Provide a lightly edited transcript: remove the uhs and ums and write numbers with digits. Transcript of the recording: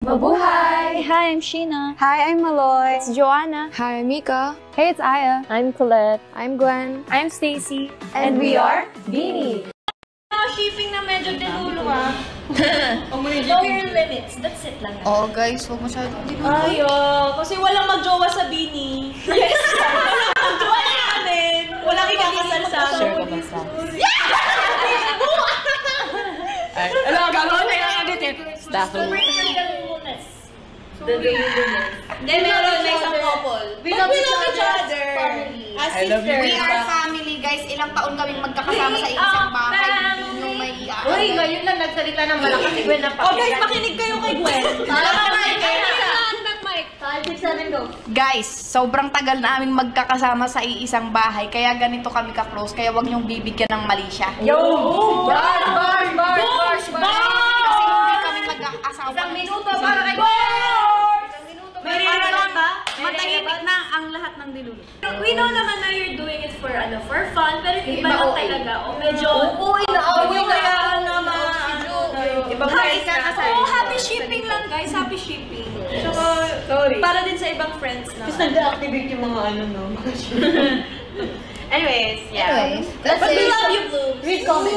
Mabuhay! Hi, I'm Sheena. Hi, I'm Maloy. It's Joanna. Hi, I'm Mika. Hey, it's Aya. I'm Colette. I'm Gwen. I'm Stacy. And we are Beanie. Shipping na medyo delulo Know your limits. That's it lang. Oo guys, huwag masyadong dinulo. Ayo, kasi walang magjowa sa Beanie. Yes! Walang magjowa namin. Walang ikakasal sa amin. Sure ka ba sa? Hello, gagawin na yung edit eh. Staff room. Hindi, meron na isang couple. We love each other. As sisters. We are family guys. Ilang taon kaming magkakasama sa isang bahay. Yung may Uy, ngayon lang nagsalita ng malakas si Gwen na pa. Okay, makinig kayo kay Gwen. Guys, sobrang tagal na aming magkakasama sa iisang bahay. Kaya ganito kami ka-close. Kaya wag niyong bibigyan ng mali siya. Yo! Bars! Kasi hindi kami magkakasama. Isang minuto para kay Gwen! Maririnig ba? Matahimik na ang lahat ng dilulo. We know naman na you're doing it for fun, pero iba lang talaga. O medyo... Uy, naman! Ibang guys na Oh, happy shipping lang guys. Happy shipping. Sorry. Para din sa ibang friends na. Tapos nag-deactivate yung mga Anyways, yeah. Anyways, that's But we it. love you, Blue. Read comments.